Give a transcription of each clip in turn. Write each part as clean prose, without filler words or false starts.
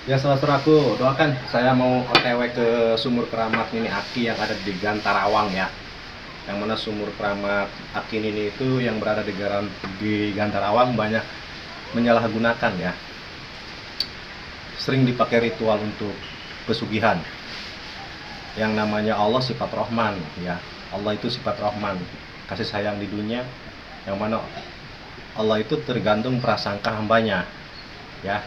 Ya saudaraku, doakan saya mau OTW ke sumur keramat Nini Aki yang ada di Gantarawang ya. Yang mana sumur keramat Aki Nini itu yang berada di Gantarawang banyak menyalahgunakan ya. Sering dipakai ritual untuk pesugihan. Yang namanya Allah sifat Rahman ya. Allah itu sifat Rahman, kasih sayang di dunia, yang mana Allah itu tergantung prasangka hambanya ya.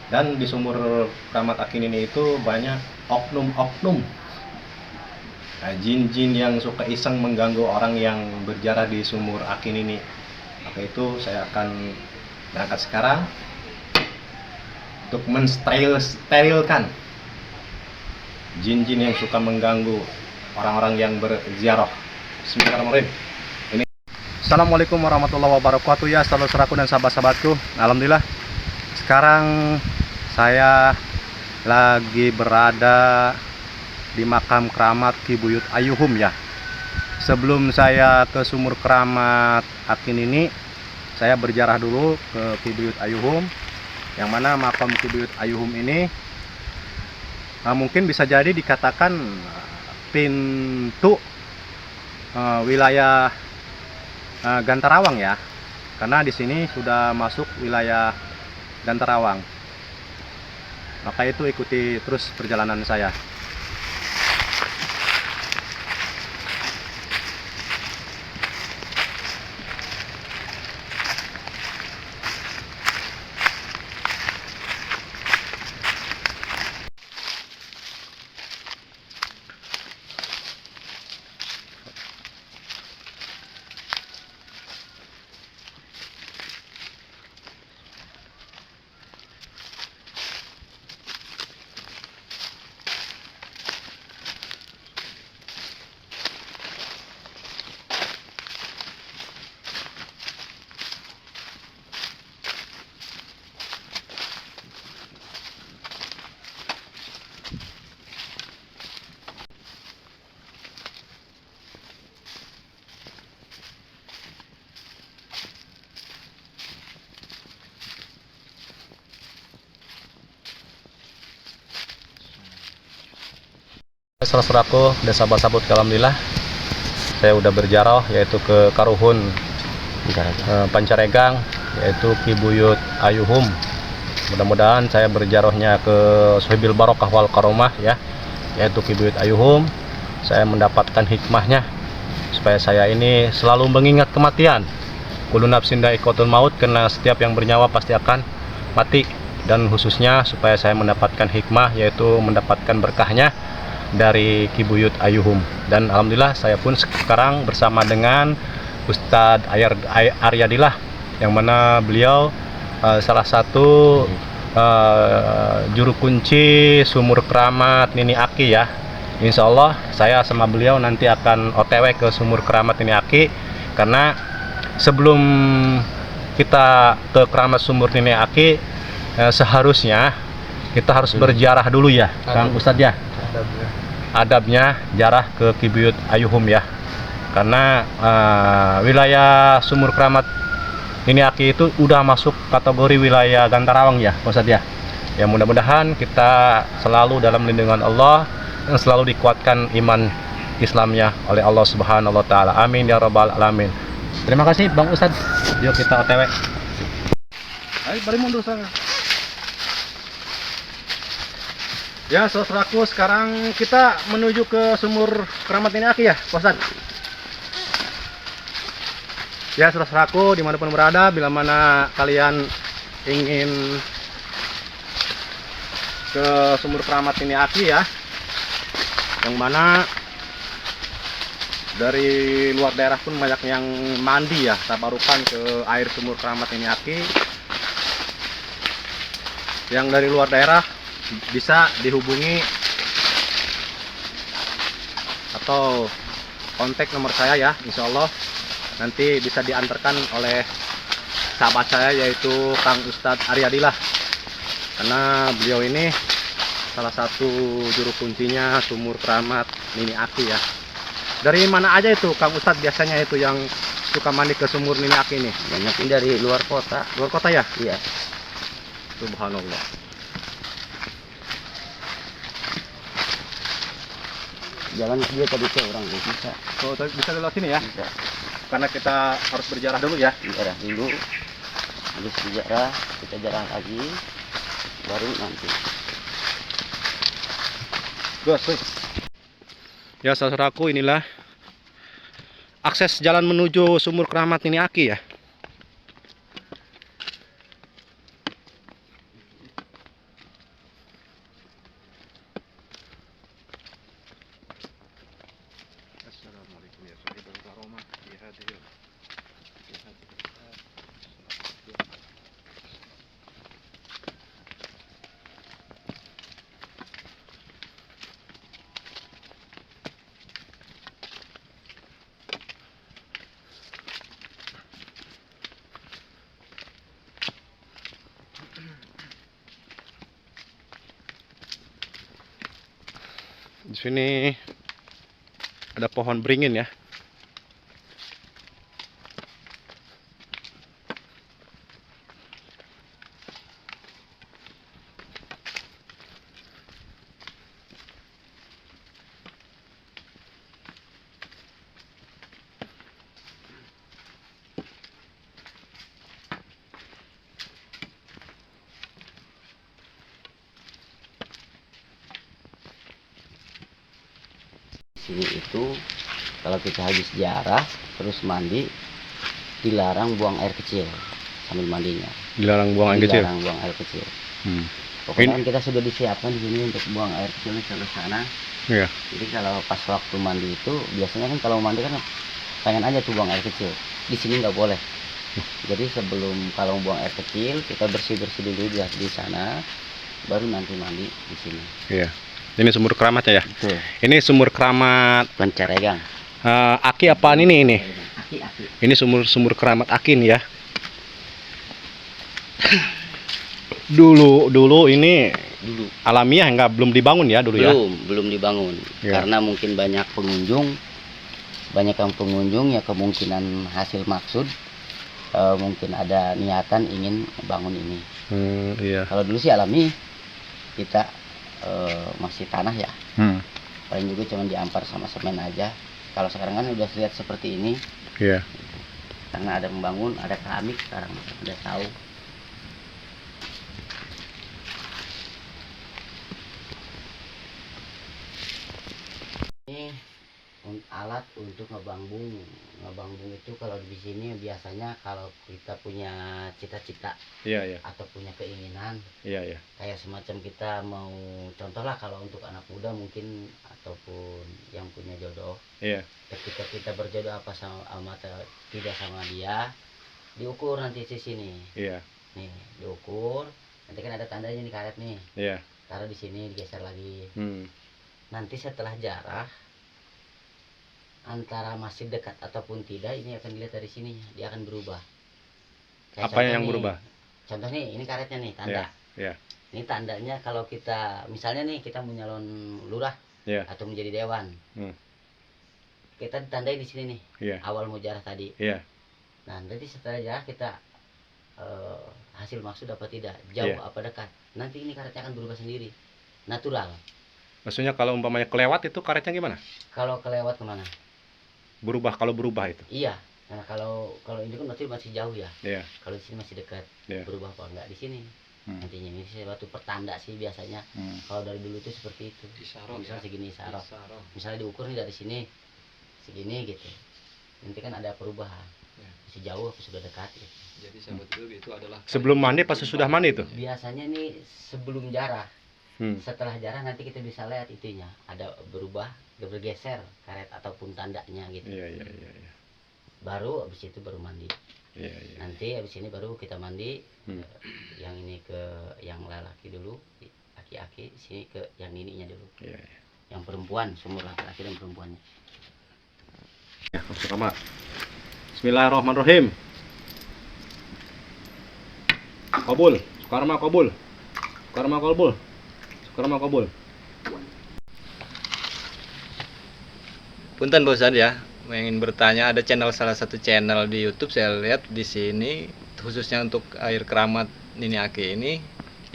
Dan di sumur keramat Akin ini itu banyak oknum-oknum, jin-jin yang suka iseng mengganggu orang yang berjarah di sumur Akin ini. Maka itu saya akan berangkat sekarang untuk mensterilkan jin-jin yang suka mengganggu orang-orang yang berziarah. Bismillahirrahmanirrahim. Assalamualaikum warahmatullahi wabarakatuh ya saudara-saudaraku dan sahabat-sahabatku. Alhamdulillah sekarang saya lagi berada di makam keramat Ki Buyut Ayuhum ya. Sebelum saya ke sumur keramat Akin ini, saya berziarah dulu ke Ki Buyut Ayuhum, yang mana makam Ki Buyut Ayuhum ini mungkin bisa jadi dikatakan pintu wilayah Gantarawang ya, karena di sini sudah masuk wilayah Gantarawang. Maka itu ikuti terus perjalanan saya. Saudara-saudaraku dan sahabat-sahabat, alhamdulillah saya udah berziarah yaitu ke Karuhun Pancaregang, yaitu Ki Buyut Ayuhum. Mudah-mudahan saya berziarahnya ke Sohibil Barokah wal Karomah ya, yaitu Ki Buyut Ayuhum. Saya mendapatkan hikmahnya supaya saya ini selalu mengingat kematian. Kullu nafsin dha'iqatul maut, karena setiap yang bernyawa pasti akan mati. Dan khususnya supaya saya mendapatkan hikmah, yaitu mendapatkan berkahnya dari Ki Buyut Ayuhum. Dan alhamdulillah saya pun sekarang bersama dengan Ustadz Aryadillah, yang mana beliau salah satu juru kunci sumur keramat Nini Aki ya. Insya Allah saya sama beliau nanti akan OTW ke sumur keramat Nini Aki, karena sebelum kita ke keramat sumur Nini Aki seharusnya kita harus berziarah dulu ya Kang Ustadz ya. Adabnya ziarah ke Ki Buyut Ayuhum ya, karena wilayah sumur keramat Nini Aki itu udah masuk kategori wilayah Gantarawang ya Ustadz ya. Ya mudah-mudahan kita selalu dalam lindungan Allah dan selalu dikuatkan iman Islamnya oleh Allah Subhanahu wa taala. Amin ya rabbal alamin. Terima kasih Bang Ustadz. Yuk kita OTW. Ayo bari mundur sana. Ya, saudaraku, sekarang kita menuju ke sumur keramat Nini Aki ya, Pak Ustadz. Ya, saudaraku, dimanapun berada, bila mana kalian ingin ke sumur keramat Nini Aki ya, yang mana dari luar daerah pun banyak yang mandi ya, tabarukan ke air sumur keramat Nini Aki. Yang dari luar daerah bisa dihubungi atau kontak nomor saya ya, insya Allah nanti bisa diantarkan oleh sahabat saya yaitu Kang Ustadz Aryadillah, karena beliau ini salah satu juru kuncinya sumur keramat Nini Aki ya. Dari mana aja itu Kang Ustadz biasanya itu yang suka mandi ke sumur Nini Aki ini? Banyak dari luar kota. Luar kota ya? Iya. Subhanallah. jalan dia tadi ke orang nggak bisa. Oh, tapi bisa lewat sini ya? Bisa. Karena kita harus berjarah dulu ya. Jarah dulu, habis dijarah kita jarah lagi, baru nanti. Gus. Ya saudaraku, inilah akses jalan menuju Sumur Keramat Nini Aki ya. Assalamualaikum ya sahibul karomah fi hadhihi. Di sini ada pohon beringin ya. Sini itu kalau kita habis jarah terus mandi dilarang buang air kecil sambil mandinya. Dilarang buang air kecil. Dilarang buang air kecil. Hmm. Pokoknya kan kita sudah disiapkan di sini untuk buang air kecil ke sana. Iya. Jadi kalau pas waktu mandi itu biasanya kan kalau mandi kan pengen aja tuh buang air kecil. Di sini nggak boleh. Jadi sebelum kalau buang air kecil kita bersih-bersih dulu di sana, baru nanti mandi di sini. Iya. Ini sumur keramatnya ya. Betul. Ini sumur keramat Pencaregang. Aki apaan ini? Aki. Ini sumur keramat Akin ya. Dulu ini Dulu. alamiah nggak belum dibangun ya dulu ya. Belum dibangun. Ya. Karena mungkin banyak yang pengunjung ya kemungkinan hasil maksud mungkin ada niatan ingin bangun ini. Iya. Kalau dulu sih alami kita masih tanah ya. Paling juga cuma diampar sama semen aja. Kalau sekarang kan udah lihat seperti ini. Iya. Karena ada membangun, ada keramik sekarang, ada tahu. Ini alat untuk ngebangbung. Ngebangbung itu kalau di sini biasanya kalau kita punya cita-cita Iya. atau punya keinginan, Iya. kayak semacam kita mau contoh lah kalau untuk anak muda mungkin ataupun yang punya jodoh. Iya. Ketika kita berjodoh apa sama tidak sama dia, diukur nanti di sini. Iya. Nih, diukur. Nanti kan ada tandanya nih karet nih. Iya. Taruh di sini, digeser lagi. Nanti setelah jarah antara masih dekat ataupun tidak ini akan dilihat dari sini, dia akan berubah. Kayak Apa yang nih, berubah? Contoh nih, ini karetnya nih, tanda. Iya. Ini tandanya kalau kita misalnya nih kita mau nyalon lurah atau menjadi dewan. Kita ditandai di sini nih. Iya. Awal mau jarah tadi. Iya. Nah, nanti setelah jarah kita hasil maksud apa tidak, jauh apa dekat. Nanti ini karetnya akan berubah sendiri. Natural. Maksudnya kalau umpamanya kelewat itu karetnya gimana? Kalau kelewat kemana? Kalau berubah itu. Iya. Nah, kalau ini kan berarti masih jauh ya. Iya. Kalau di sini masih dekat. Iya. Berubah apa enggak di sini? Nantinya ini suatu pertanda sih biasanya. Kalau dari dulu itu seperti itu. Misalnya segini isaroh. Misalnya diukur nih dari sini segini gitu. Nanti kan ada perubahan. Masih jauh apa sudah dekat gitu. Jadi sahabat itu adalah Sebelum mandi pas sesudah mandi itu? Biasanya nih sebelum jarah. Setelah Setelah jarah nanti kita bisa lihat itunya ada berubah, bergeser karet ataupun tandanya gitu. Iya. Baru habis itu baru mandi. Iya. Nanti habis ini baru kita mandi. Yang ini ke yang laki dulu, aki-aki, sini ke yang ininya dulu. Iya. Yang perempuan, sumur laki-laki dan perempuannya. Ya, masuk kamar. Bismillahirrahmanirrahim. Kabul, Karma kabul. Punten Pak Ustadz ya, ingin bertanya, ada salah satu channel di YouTube saya lihat di sini khususnya untuk air keramat Nini Aki ini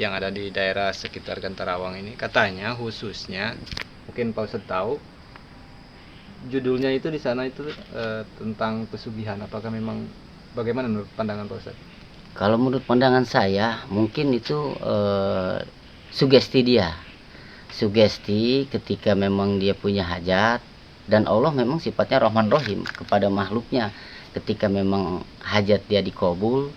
yang ada di daerah sekitar Gantarawang ini, katanya khususnya mungkin Pak Ustadz tahu judulnya itu di sana itu tentang pesugihan, apakah memang bagaimana menurut pandangan Pak Ustadz? Kalau menurut pandangan saya, mungkin itu sugesti dia. Sugesti ketika memang dia punya hajat, dan Allah memang sifatnya Rahman Rahim kepada makhluknya. Ketika memang hajat dia dikabul,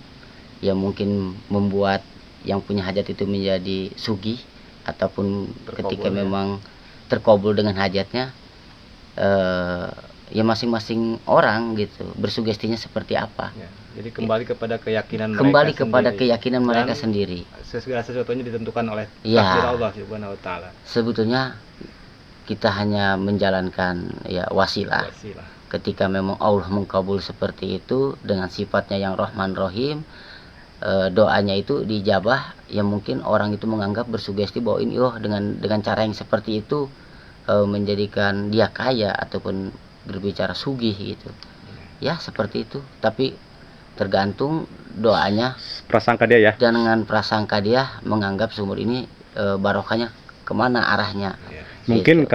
ya mungkin membuat yang punya hajat itu menjadi sugih, ataupun ketika memang terkabul dengan hajatnya, ya masing-masing orang gitu bersugestinya seperti apa. Ya, jadi kembali kepada keyakinan Kembali mereka kepada sendiri. keyakinan mereka Dan sendiri. segala sesuatunya ditentukan oleh Ya. takdir Allah Subhanahu wa taala. Sebetulnya kita hanya menjalankan ya wasilah. Wasilah. Ketika memang Allah mengkabul seperti itu dengan sifatnya yang Rahman Rahim, doanya itu dijabah, ya mungkin orang itu menganggap bersugesti bahwa ini dengan cara yang seperti itu menjadikan dia kaya ataupun berbicara sugih gitu. Ya seperti itu, tapi tergantung doanya, Prasangka dia ya. dan dengan prasangka dia menganggap sumur ini barokahnya kemana arahnya. Ya. Mungkin Gitu.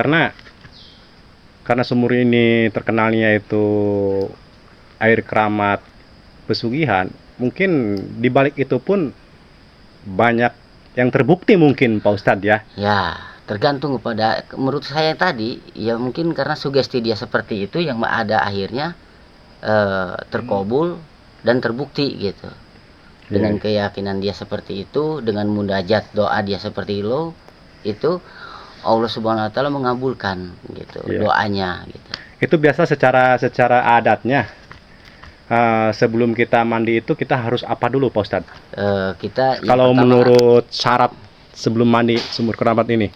karena sumur ini terkenalnya itu air keramat pesugihan, mungkin di balik itu pun banyak yang terbukti mungkin Pak Ustadz ya. Ya, tergantung kepada, menurut saya tadi, ya mungkin karena sugesti dia seperti itu yang ada akhirnya terkabul dan terbukti gitu. Dengan keyakinan dia seperti itu, dengan munajat doa dia seperti itu Allah Subhanahu wa taala mengabulkan gitu doanya gitu. Itu biasa secara adatnya. Sebelum kita mandi itu kita harus apa dulu Pak Ustadz? Kita Kalau menurut syarat sebelum mandi sumur keramat ini?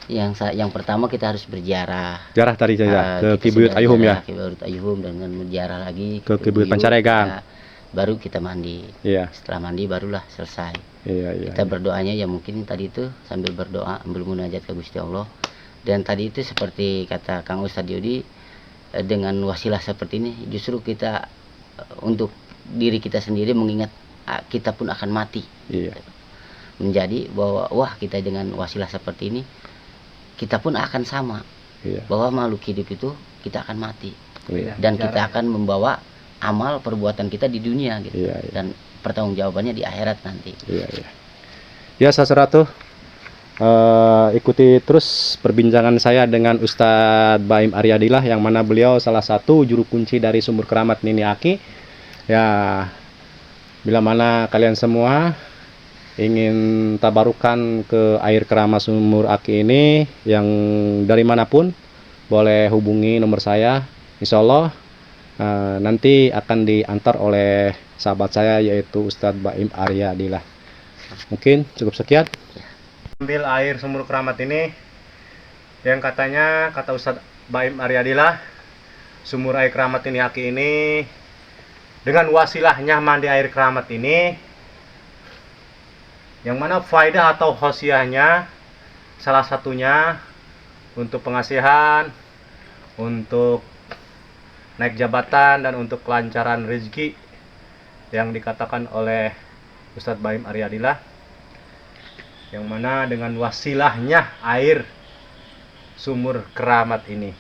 yang pertama kita harus berziarah. Ziarah tadi saja ke Kita Kibuyut sudah Ayuhum ziarah ya. ke Kibuyut Ayuhum, dengan berziarah lagi Ke Kibuyut Pancaregan. baru kita mandi. Iya. Setelah mandi barulah selesai. Iya. Kita berdoanya ya mungkin tadi itu sambil berdoa, ambil munajat ke Gusti Allah. Dan tadi itu seperti kata Kang Ustadz Yudi, dengan wasilah seperti ini justru kita untuk diri kita sendiri mengingat kita pun akan mati. Iya. Menjadi bahwa wah, kita dengan wasilah seperti ini kita pun akan sama. Iya. Bahwa makhluk hidup itu kita akan mati. Iya. Dan kita akan membawa amal perbuatan kita di dunia gitu. Iya. Dan pertanggungjawabannya di akhirat nanti. Iya. Ya Saseratu, ikuti terus perbincangan saya dengan Ustadz Baim Aryadillah, yang mana beliau salah satu juru kunci dari sumur keramat Nini Aki. Ya, bila mana kalian semua ingin tabarukan ke air keramat sumur Aki ini, yang dari manapun boleh hubungi nomor saya. Insya Allah nanti akan diantar oleh sahabat saya, yaitu Ustadz Baim Aryadillah. Mungkin cukup sekian. Ambil air sumur keramat ini, yang katanya kata Ustadz Baim Aryadillah, sumur air keramat ini Aki ini, dengan wasilahnya mandi air keramat ini, yang mana faidah atau khosiahnya salah satunya untuk pengasihan, untuk naik jabatan, dan untuk kelancaran rezeki, yang dikatakan oleh Ustadz Baim Aryadillah, yang mana dengan wasilahnya air sumur keramat ini